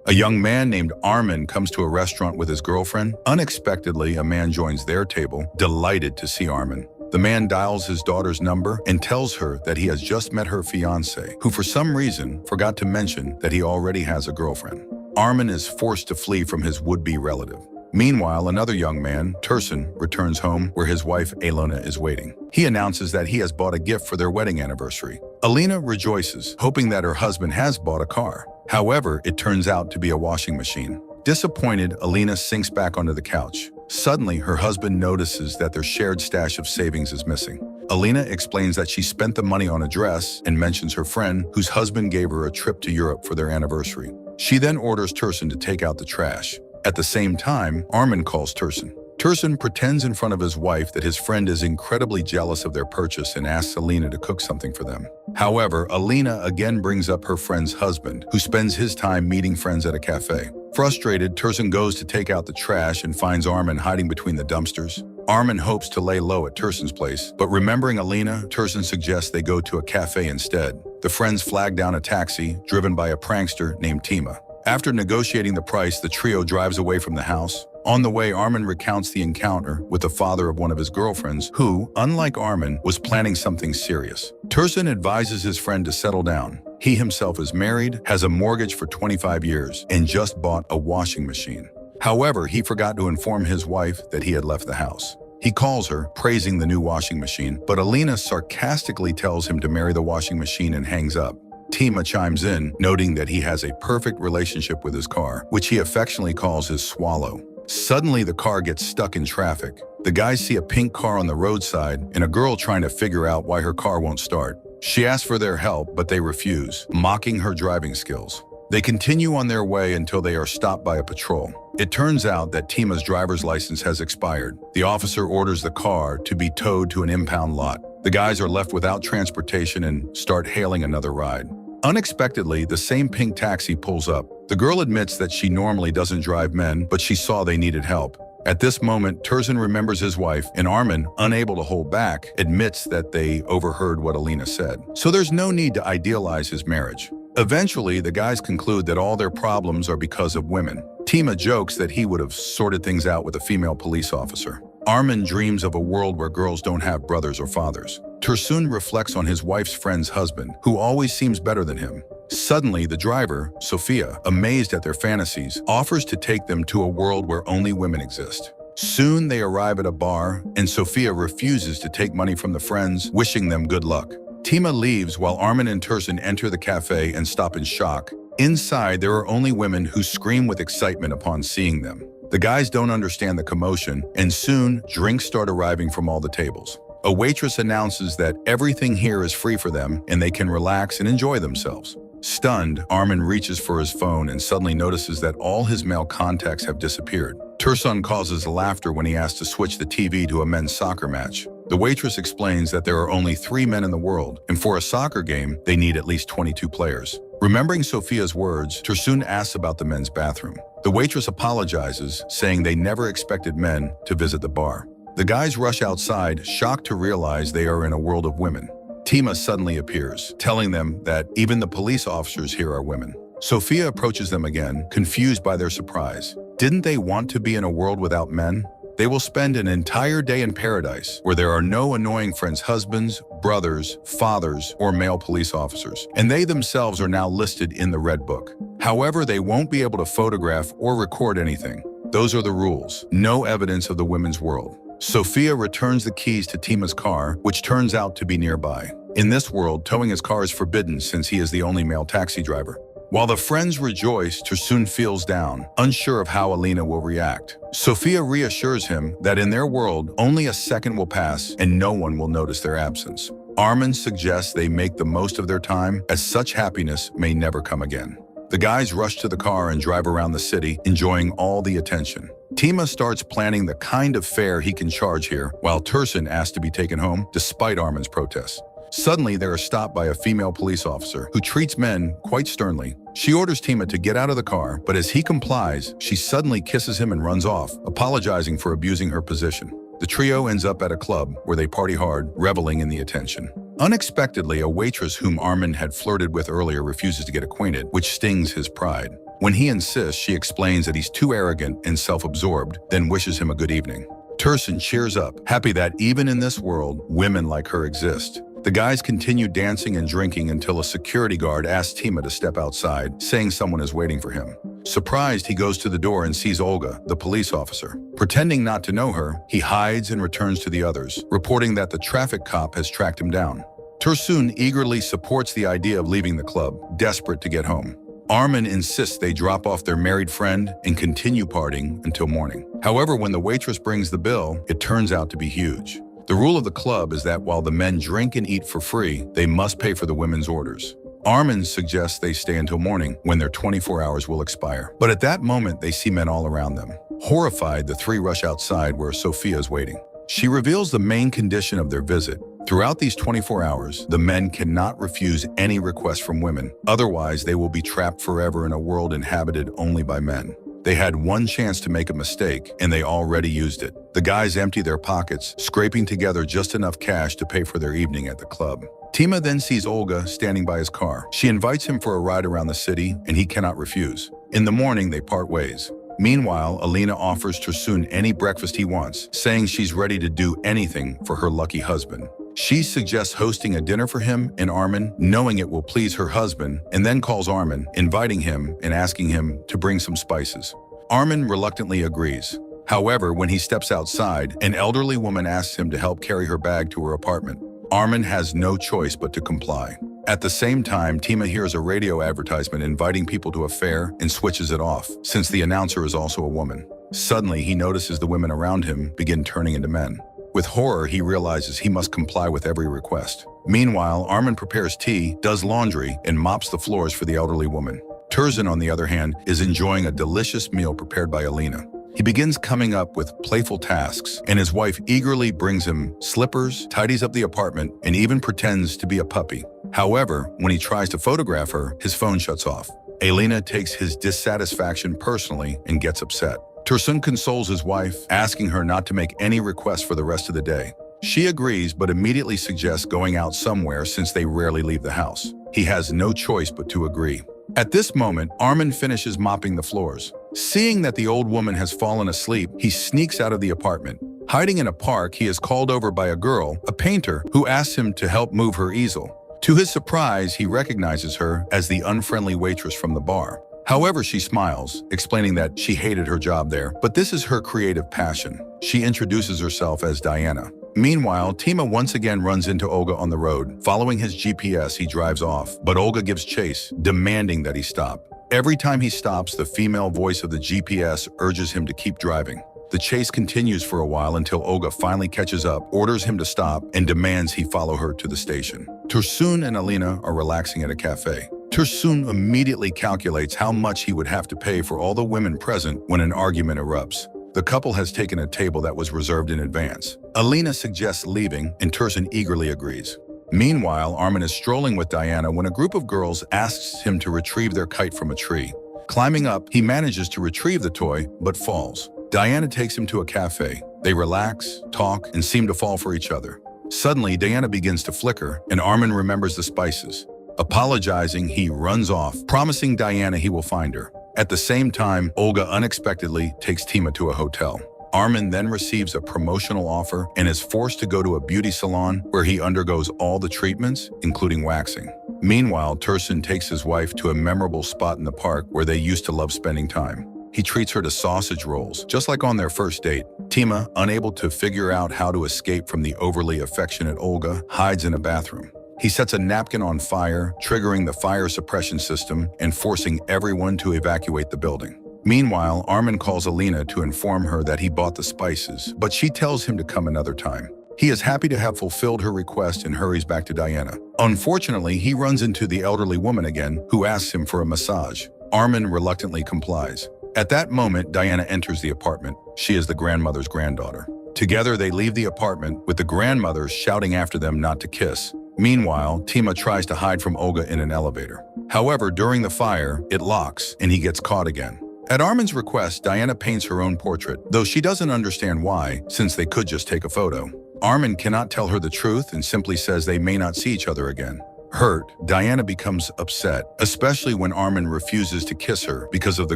A young man named Armin comes to a restaurant with his girlfriend. Unexpectedly, a man joins their table, delighted to see Armin. The man dials his daughter's number and tells her that he has just met her fiancé, who for some reason forgot to mention that he already has a girlfriend. Armin is forced to flee from his would-be relative. Meanwhile, another young man, Tursun, returns home where his wife Elena is waiting. He announces that he has bought a gift for their wedding anniversary. Elena rejoices, hoping that her husband has bought a car. However, it turns out to be a washing machine. Disappointed, Elena sinks back onto the couch. Suddenly, her husband notices that their shared stash of savings is missing. Elena explains that she spent the money on a dress and mentions her friend, whose husband gave her a trip to Europe for their anniversary. She then orders Tursun to take out the trash. At the same time, Armin calls Tursun. Tursun pretends in front of his wife that his friend is incredibly jealous of their purchase and asks Elena to cook something for them. However, Elena again brings up her friend's husband, who spends his time meeting friends at a cafe. Frustrated, Tursun goes to take out the trash and finds Armin hiding between the dumpsters. Armin hopes to lay low at Tursun's place, but remembering Elena, Tursun suggests they go to a cafe instead. The friends flag down a taxi, driven by a prankster named Tima. After negotiating the price, the trio drives away from the house. On the way, Armin recounts the encounter with the father of one of his girlfriends, who, unlike Armin, was planning something serious. Tursun advises his friend to settle down. He himself is married, has a mortgage for 25 years, and just bought a washing machine. However, he forgot to inform his wife that he had left the house. He calls her, praising the new washing machine, but Elena sarcastically tells him to marry the washing machine and hangs up. Tima chimes in, noting that he has a perfect relationship with his car, which he affectionately calls his Swallow. Suddenly, the car gets stuck in traffic. The guys see a pink car on the roadside and a girl trying to figure out why her car won't start. She asks for their help, but they refuse, mocking her driving skills. They continue on their way until they are stopped by a patrol. It turns out that Tima's driver's license has expired. The officer orders the car to be towed to an impound lot. The guys are left without transportation and start hailing another ride. Unexpectedly, the same pink taxi pulls up. The girl admits that she normally doesn't drive men, but she saw they needed help. At this moment, Tursun remembers his wife, and Armin, unable to hold back, admits that they overheard what Elena said. So there's no need to idealize his marriage. Eventually, the guys conclude that all their problems are because of women. Tima jokes that he would have sorted things out with a female police officer. Armin dreams of a world where girls don't have brothers or fathers. Tursun reflects on his wife's friend's husband, who always seems better than him. Suddenly, the driver, Sophia, amazed at their fantasies, offers to take them to a world where only women exist. Soon, they arrive at a bar, and Sophia refuses to take money from the friends, wishing them good luck. Tima leaves while Armin and Tursun enter the cafe and stop in shock. Inside, there are only women who scream with excitement upon seeing them. The guys don't understand the commotion, and soon, drinks start arriving from all the tables. A waitress announces that everything here is free for them and they can relax and enjoy themselves. Stunned, Armin reaches for his phone and suddenly notices that all his male contacts have disappeared. Tursun causes laughter when he asks to switch the TV to a men's soccer match. The waitress explains that there are only 3 men in the world, and for a soccer game, they need at least 22 players. Remembering Sophia's words, Tursun asks about the men's bathroom. The waitress apologizes, saying they never expected men to visit the bar. The guys rush outside, shocked to realize they are in a world of women. Tima suddenly appears, telling them that even the police officers here are women. Sophia approaches them again, confused by their surprise. Didn't they want to be in a world without men? They will spend an entire day in paradise, where there are no annoying friends' husbands, brothers, fathers, or male police officers, and they themselves are now listed in the Red Book. However, they won't be able to photograph or record anything. Those are the rules. No evidence of the women's world. Sophia returns the keys to Tima's car, which turns out to be nearby. In this world, towing his car is forbidden since he is the only male taxi driver. While the friends rejoice, Tursun feels down, unsure of how Elena will react. Sophia reassures him that in their world, only a second will pass and no one will notice their absence. Armin suggests they make the most of their time, as such happiness may never come again. The guys rush to the car and drive around the city, enjoying all the attention. Tima starts planning the kind of fare he can charge here, while Tursun asks to be taken home, despite Armin's protests. Suddenly, they are stopped by a female police officer who treats men quite sternly. She orders Tima to get out of the car, but as he complies, she suddenly kisses him and runs off, apologizing for abusing her position. The trio ends up at a club where they party hard, reveling in the attention. Unexpectedly, a waitress whom Armin had flirted with earlier refuses to get acquainted, which stings his pride. When he insists, she explains that he's too arrogant and self-absorbed, then wishes him a good evening. Tursun cheers up, happy that even in this world, women like her exist. The guys continue dancing and drinking until a security guard asks Tima to step outside, saying someone is waiting for him. Surprised, he goes to the door and sees Olga, the police officer. Pretending not to know her, he hides and returns to the others, reporting that the traffic cop has tracked him down. Tursun eagerly supports the idea of leaving the club, desperate to get home. Armin insists they drop off their married friend and continue partying until morning. However, when the waitress brings the bill, it turns out to be huge. The rule of the club is that while the men drink and eat for free, they must pay for the women's orders. Armin suggests they stay until morning, when their 24 hours will expire. But at that moment, they see men all around them. Horrified, the three rush outside where Sophia is waiting. She reveals the main condition of their visit. Throughout these 24 hours, the men cannot refuse any request from women. Otherwise, they will be trapped forever in a world inhabited only by men. They had one chance to make a mistake, and they already used it. The guys empty their pockets, scraping together just enough cash to pay for their evening at the club. Tima then sees Olga standing by his car. She invites him for a ride around the city, and he cannot refuse. In the morning, they part ways. Meanwhile, Alina offers Tursun any breakfast he wants, saying she's ready to do anything for her lucky husband. She suggests hosting a dinner for him and Armin, knowing it will please her husband, and then calls Armin, inviting him and asking him to bring some spices. Armin reluctantly agrees. However, when he steps outside, an elderly woman asks him to help carry her bag to her apartment. Armin has no choice but to comply. At the same time, Tima hears a radio advertisement inviting people to a fair and switches it off, since the announcer is also a woman. Suddenly, he notices the women around him begin turning into men. With horror, he realizes he must comply with every request. Meanwhile, Armin prepares tea, does laundry, and mops the floors for the elderly woman. Tursun, on the other hand, is enjoying a delicious meal prepared by Alina. He begins coming up with playful tasks, and his wife eagerly brings him slippers, tidies up the apartment, and even pretends to be a puppy. However, when he tries to photograph her, his phone shuts off. Alina takes his dissatisfaction personally and gets upset. Tursun consoles his wife, asking her not to make any requests for the rest of the day. She agrees, but immediately suggests going out somewhere since they rarely leave the house. He has no choice but to agree. At this moment, Armin finishes mopping the floors. Seeing that the old woman has fallen asleep, he sneaks out of the apartment. Hiding in a park, he is called over by a girl, a painter, who asks him to help move her easel. To his surprise, he recognizes her as the unfriendly waitress from the bar. However, she smiles, explaining that she hated her job there, but this is her creative passion. She introduces herself as Diana. Meanwhile, Tima once again runs into Olga on the road. Following his GPS, he drives off, but Olga gives chase, demanding that he stop. Every time he stops, the female voice of the GPS urges him to keep driving. The chase continues for a while until Olga finally catches up, orders him to stop, and demands he follow her to the station. Tursun and Alina are relaxing at a cafe. Tursun immediately calculates how much he would have to pay for all the women present when an argument erupts. The couple has taken a table that was reserved in advance. Alina suggests leaving, and Tursun eagerly agrees. Meanwhile, Armin is strolling with Diana when a group of girls asks him to retrieve their kite from a tree. Climbing up, he manages to retrieve the toy, but falls. Diana takes him to a cafe. They relax, talk, and seem to fall for each other. Suddenly, Diana begins to flicker, and Armin remembers the spices. Apologizing, he runs off, promising Diana he will find her. At the same time, Olga unexpectedly takes Tima to a hotel. Armin then receives a promotional offer and is forced to go to a beauty salon where he undergoes all the treatments, including waxing. Meanwhile, Tursun takes his wife to a memorable spot in the park where they used to love spending time. He treats her to sausage rolls, just like on their first date. Tima, unable to figure out how to escape from the overly affectionate Olga, hides in a bathroom. He sets a napkin on fire, triggering the fire suppression system and forcing everyone to evacuate the building. Meanwhile, Armin calls Alina to inform her that he bought the spices, but she tells him to come another time. He is happy to have fulfilled her request and hurries back to Diana. Unfortunately, he runs into the elderly woman again, who asks him for a massage. Armin reluctantly complies. At that moment, Diana enters the apartment. She is the grandmother's granddaughter. Together, they leave the apartment, with the grandmother shouting after them not to kiss. Meanwhile, Tima tries to hide from Olga in an elevator. However, during the fire, it locks, and he gets caught again. At Armin's request, Diana paints her own portrait, though she doesn't understand why, since they could just take a photo. Armin cannot tell her the truth and simply says they may not see each other again. Hurt, Diana becomes upset, especially when Armin refuses to kiss her because of the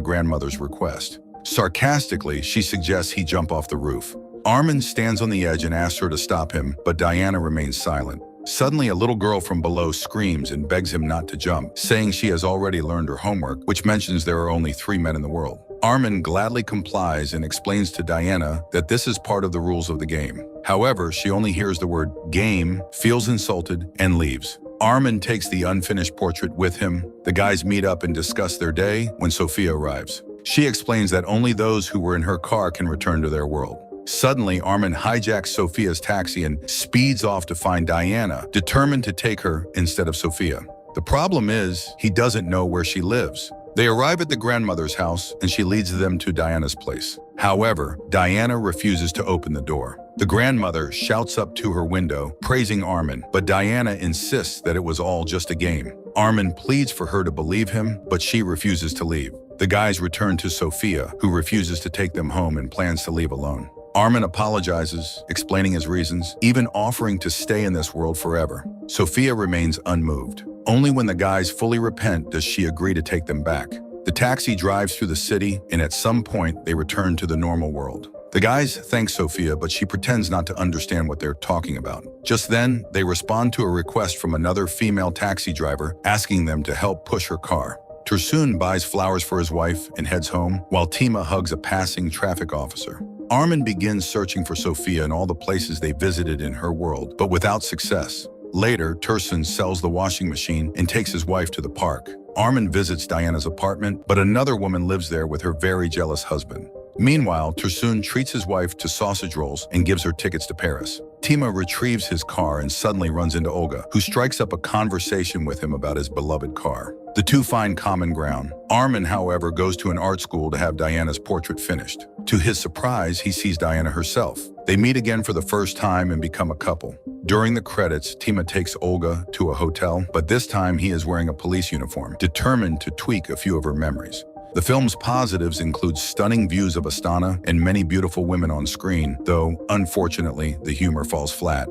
grandmother's request. Sarcastically, she suggests he jump off the roof. Armin stands on the edge and asks her to stop him, but Diana remains silent. Suddenly, a little girl from below screams and begs him not to jump, saying she has already learned her homework, which mentions there are only 3 men in the world. Armin gladly complies and explains to Diana that this is part of the rules of the game. However, she only hears the word game, feels insulted, and leaves. Armin takes the unfinished portrait with him. The guys meet up and discuss their day when Sophia arrives. She explains that only those who were in her car can return to their world. Suddenly, Armin hijacks Sophia's taxi and speeds off to find Diana, determined to take her instead of Sophia. The problem is, he doesn't know where she lives. They arrive at the grandmother's house and she leads them to Diana's place. However, Diana refuses to open the door. The grandmother shouts up to her window, praising Armin, but Diana insists that it was all just a game. Armin pleads for her to believe him, but she refuses to leave. The guys return to Sophia, who refuses to take them home and plans to leave alone. Armin apologizes, explaining his reasons, even offering to stay in this world forever. Sophia remains unmoved. Only when the guys fully repent does she agree to take them back. The taxi drives through the city, and at some point, they return to the normal world. The guys thank Sophia, but she pretends not to understand what they're talking about. Just then, they respond to a request from another female taxi driver, asking them to help push her car. Tursun buys flowers for his wife and heads home, while Tima hugs a passing traffic officer. Armin begins searching for Sophia in all the places they visited in her world, but without success. Later, Tursun sells the washing machine and takes his wife to the park. Armin visits Diana's apartment, but another woman lives there with her very jealous husband. Meanwhile, Tursun treats his wife to sausage rolls and gives her tickets to Paris. Tima retrieves his car and suddenly runs into Olga, who strikes up a conversation with him about his beloved car. The two find common ground. Armin, however, goes to an art school to have Diana's portrait finished. To his surprise, he sees Diana herself. They meet again for the first time and become a couple. During the credits, Tima takes Olga to a hotel, but this time he is wearing a police uniform, determined to tweak a few of her memories. The film's positives include stunning views of Astana and many beautiful women on screen, though, unfortunately, the humor falls flat.